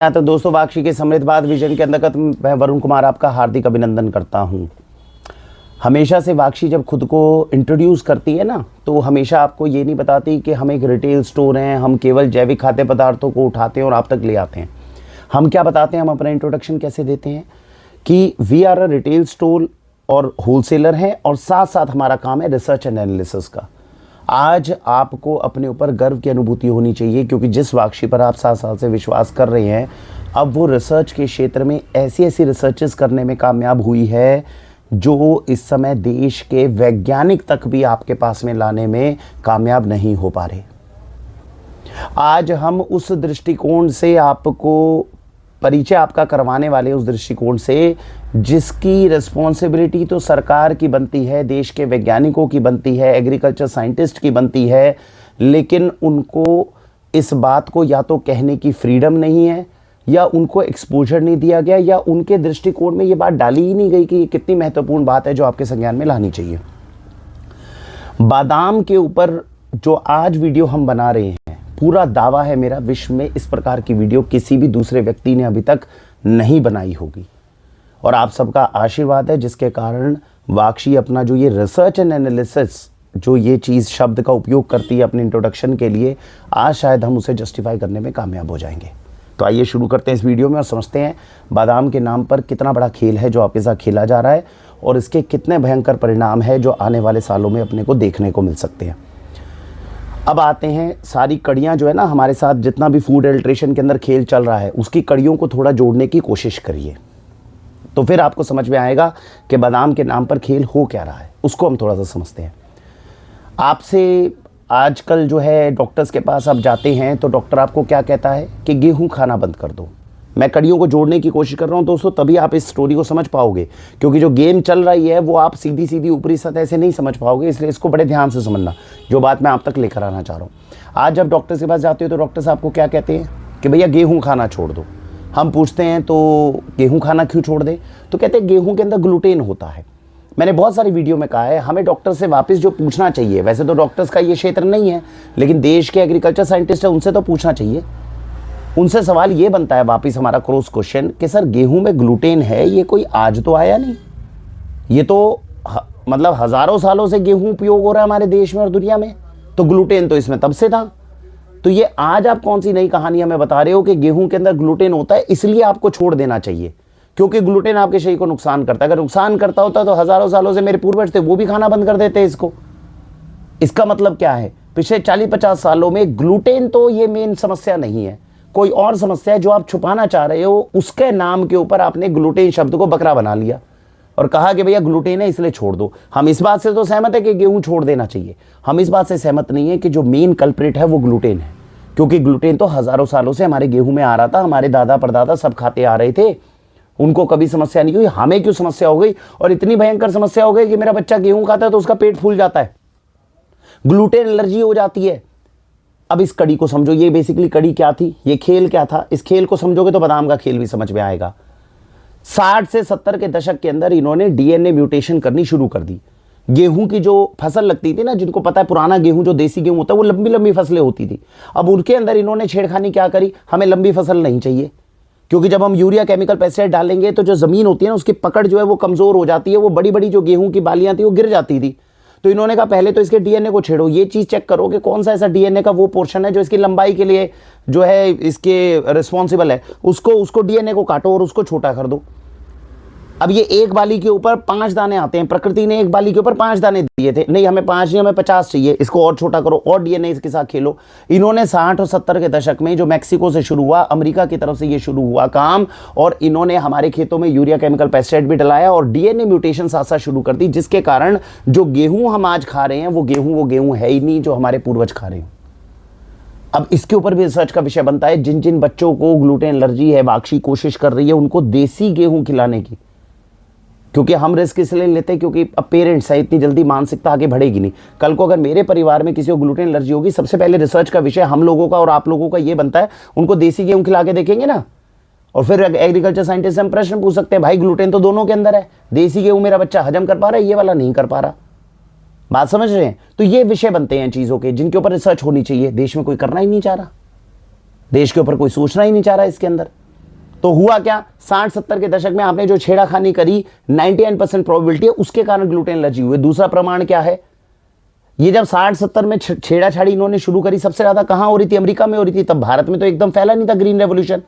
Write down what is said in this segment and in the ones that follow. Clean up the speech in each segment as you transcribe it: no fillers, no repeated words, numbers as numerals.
तो दोस्तों, वाक्षी के समृद्धवाद विजन के अंतर्गत मैं वरुण कुमार आपका हार्दिक अभिनंदन करता हूं। हमेशा से वाक्षी जब खुद को इंट्रोड्यूस करती है ना, तो हमेशा आपको ये नहीं बताती कि हम एक रिटेल स्टोर हैं, हम केवल जैविक खाद्य पदार्थों को उठाते हैं और आप तक ले आते हैं। हम क्या बताते हैं, हम अपना इंट्रोडक्शन कैसे देते हैं कि we are a retail store और होलसेलर हैं, और साथ साथ हमारा काम है रिसर्च एंड एनालिसिस का। आज आपको अपने ऊपर गर्व की अनुभूति होनी चाहिए, क्योंकि जिस वाक्षी पर आप 7 साल से विश्वास कर रहे हैं, अब वो रिसर्च के क्षेत्र में ऐसी ऐसी रिसर्चेस करने में कामयाब हुई है जो इस समय देश के वैज्ञानिक तक भी आपके पास में लाने में कामयाब नहीं हो पा रहे। आज हम उस दृष्टिकोण से आपको परिचय आपका करवाने वाले, उस दृष्टिकोण से जिसकी रिस्पॉन्सिबिलिटी तो सरकार की बनती है, देश के वैज्ञानिकों की बनती है, एग्रीकल्चर साइंटिस्ट की बनती है, लेकिन उनको इस बात को या तो कहने की फ्रीडम नहीं है, या उनको एक्सपोजर नहीं दिया गया, या उनके दृष्टिकोण में ये बात डाली ही नहीं गई कि ये कितनी महत्वपूर्ण बात है जो आपके संज्ञान में लानी चाहिए। बादाम के ऊपर जो आज वीडियो हम बना रहे हैं, पूरा दावा है मेरा, विश्व में इस प्रकार की वीडियो किसी भी दूसरे व्यक्ति ने अभी तक नहीं बनाई होगी। और आप सबका आशीर्वाद है, जिसके कारण वाक्षी अपना जो ये रिसर्च एंड एनालिसिस, जो ये चीज़ शब्द का उपयोग करती है अपने इंट्रोडक्शन के लिए, आज शायद हम उसे जस्टिफाई करने में कामयाब हो जाएंगे। तो आइए शुरू करते हैं इस वीडियो में और समझते हैं बादाम के नाम पर कितना बड़ा खेल है जो आपके साथ खेला जा रहा है, और इसके कितने भयंकर परिणाम है जो आने वाले सालों में अपने को देखने को मिल सकते हैं। अब आते हैं, सारी कड़ियाँ जो है ना हमारे साथ, जितना भी फूड एडल्ट्रेशन के अंदर खेल चल रहा है, उसकी कड़ियों को थोड़ा जोड़ने की कोशिश करिए, तो फिर आपको समझ में आएगा कि बादाम के नाम पर खेल हो क्या रहा है। उसको हम थोड़ा सा समझते हैं। आपसे आजकल जो है डॉक्टर्स के पास आप जाते हैं तो डॉक्टर आपको क्या कहता है कि गेहूं खाना बंद कर दो। मैं कड़ियों को जोड़ने की कोशिश कर रहा हूं दोस्तों, तभी आप इस स्टोरी को समझ पाओगे, क्योंकि जो गेम चल रही है वो आप सीधी सीधी ऊपरी सतह से नहीं समझ पाओगे, इसलिए इसको बड़े ध्यान से समझना, जो बात मैं आप तक लेकर आना चाह रहा हूँ। आज जब डॉक्टर्स के पास जाते हो तो डॉक्टर्स आपको क्या कहते हैं कि भैया गेहूँ खाना छोड़ दो। हम पूछते हैं तो गेहूँ खाना क्यों छोड़ दें, तो कहते हैं गेहूँ के अंदर ग्लूटेन होता है। मैंने बहुत सारी वीडियो में कहा है, हमें डॉक्टर से वापस जो पूछना चाहिए, वैसे तो डॉक्टर्स का ये क्षेत्र नहीं है, लेकिन देश के एग्रीकल्चर साइंटिस्ट है, उनसे तो पूछना चाहिए। उनसे सवाल ये बनता है वापस हमारा क्रॉस क्वेश्चन कि सर गेहूं में ग्लूटेन है, ये कोई आज तो आया नहीं, ये तो मतलब हजारों सालों से गेहूं उपयोग हो रहा है हमारे देश में और दुनिया में, तो ग्लूटेन तो इसमें तब से था। तो ये आज आप कौन सी नई कहानी हमें बता रहे हो कि गेहूं के अंदर ग्लूटेन होता है इसलिए आपको छोड़ देना चाहिए, क्योंकि ग्लूटेन आपके शरीर को नुकसान करता है। अगर नुकसान करता होता तो हजारों सालों से मेरे पूर्वज थे, वो भी खाना बंद कर देते इसको। इसका मतलब क्या है, पिछले 40-50 सालों में ग्लूटेन तो ये मेन समस्या नहीं है, कोई और समस्या है जो आप छुपाना चाह रहे हो, उसके नाम के ऊपर आपने ग्लूटेन शब्द को बकरा बना लिया और कहा कि भैया ग्लूटेन है इसलिए छोड़ दो। हम इस बात से तो सहमत है कि गेहूं छोड़ देना चाहिए, हम इस बात से सहमत नहीं है कि जो मेन कल्प्रिट है वो ग्लूटेन है, क्योंकि ग्लूटेन तो हजारों सालों से हमारे गेहूं में आ रहा था, हमारे दादा परदादा सब खाते आ रहे थे, उनको कभी समस्या नहीं हुई। हमें क्यों समस्या हो गई, और इतनी भयंकर समस्या हो गई कि मेरा बच्चा गेहूं खाता है तो उसका पेट फूल जाता है, ग्लूटेन एलर्जी हो जाती है। अब इस कड़ी को समझो, ये बेसिकली कड़ी क्या थी, ये खेल क्या था, इस खेल को समझोगे तो बादाम का खेल भी समझ में आएगा। 60 से 70 के दशक के अंदर इन्होंने डीएनए म्यूटेशन करनी शुरू कर दी। गेहूं की जो फसल लगती थी ना, जिनको पता है पुराना गेहूं जो देसी गेहूं होता है वो लंबी लंबी फसलें होती थी, अब उनके अंदर इन्होंने छेड़खानी क्या करी, हमें लंबी फसल नहीं चाहिए, क्योंकि जब हम यूरिया केमिकल पेस्टिसाइड डालेंगे तो जो जमीन होती है ना उसकी पकड़ जो है वो कमजोर हो जाती है, वो बड़ी बड़ी जो गेहूं की बालियां थी वो गिर जाती थी। तो इन्होंने कहा पहले तो इसके डीएनए को छेड़ो, ये चीज चेक करो कि कौन सा ऐसा डीएनए का वो पोर्शन है जो इसकी लंबाई के लिए जो है इसके रिस्पॉन्सिबल है, उसको डीएनए को काटो और उसको छोटा कर दो। अब ये एक बाली के ऊपर 5 दाने आते हैं, प्रकृति ने एक बाली के ऊपर 5 दाने दिए थे, नहीं हमें 5 नहीं हमें 50 चाहिए, इसको और छोटा करो और डीएनए इसके साथ खेलो। इन्होंने 60 और 70 के दशक में जो मैक्सिको से शुरू हुआ, अमेरिका की तरफ से ये शुरू हुआ काम, और इन्होंने हमारे खेतों में यूरिया केमिकल पेस्टिसाइड भी डलाया और डीएनए म्यूटेशन साथ साथ शुरू कर दी, जिसके कारण जो गेहूं हम आज खा रहे हैं वो गेहूं है ही नहीं जो हमारे पूर्वज खा रहे हैं। अब इसके ऊपर भी रिसर्च का विषय बनता है। जिन जिन बच्चों को ग्लूटेन एलर्जी है, वाक्षी कोशिश कर रही है उनको देसी गेहूं खिलाने की, क्योंकि हम रिस्क इसलिए लेते हैं क्योंकि अब पेरेंट्स है, इतनी जल्दी मानसिकता आगे बढ़ेगी नहीं। कल को अगर मेरे परिवार में किसी को ग्लूटेन एलर्जी होगी, सबसे पहले रिसर्च का विषय हम लोगों का और आप लोगों का ये बनता है, उनको देसी गेहूं खिला के देखेंगे ना, और फिर एग्रीकल्चर साइंटिस्ट हम प्रश्न पूछ सकते हैं, भाई ग्लूटेन तो दोनों के अंदर है, देसी गेहूं मेरा बच्चा हजम कर पा रहा है, ये वाला नहीं कर पा रहा। बात समझ रहे हैं? तो ये विषय बनते हैं चीजों के जिनके ऊपर रिसर्च होनी चाहिए। देश में कोई करना ही नहीं चाह रहा, देश के ऊपर कोई सोचना ही नहीं चाह रहा इसके अंदर। तो हुआ क्या, 60-70 के दशक में आपने जो छेड़ाखानी करी, 99% प्रोबेबिलिटी है उसके कारण ग्लूटेन एलर्जी हुई। दूसरा प्रमाण क्या है, ये जब 60-70 में छेड़ाछाड़ी इन्होंने शुरू करी, सबसे ज्यादा कहां हो रही थी, अमेरिका में हो रही थी। तब भारत में तो एकदम फैला नहीं था ग्रीन रेवोल्यूशन।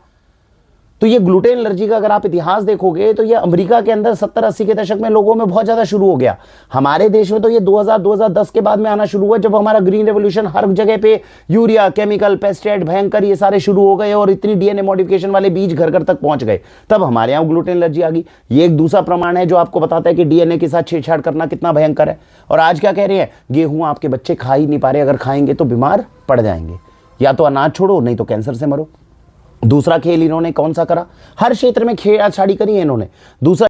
तो ये ग्लूटेन एलर्जी का अगर आप इतिहास देखोगे तो ये अमेरिका के अंदर 70-80 के दशक में लोगों में बहुत ज्यादा शुरू हो गया। हमारे देश में तो ये 2000-2010 के बाद में आना शुरू हुआ, जब हमारा ग्रीन रेवोल्यूशन हर जगह पे यूरिया, केमिकल, पेस्टिसाइड भयंकर ये सारे शुरू हो गए और इतनी डीएनए मॉडिफिकेशन वाले बीज घर घर तक पहुंच गए, तब हमारे यहाँ ग्लूटेन एलर्जी आ गई। ये एक दूसरा प्रमाण है जो आपको बताता है कि डीएनए के साथ छेड़छाड़ करना कितना भयंकर है। और आज क्या कह रहे हैं, गेहूं आपके बच्चे खा ही नहीं पा रहे, अगर खाएंगे तो बीमार पड़ जाएंगे, या तो अनाज छोड़ो नहीं तो कैंसर से मरो। दूसरा खेल इन्होंने कौन सा करा, हर क्षेत्र में छेड़छाड़ी करी है इन्होंने। दूसरा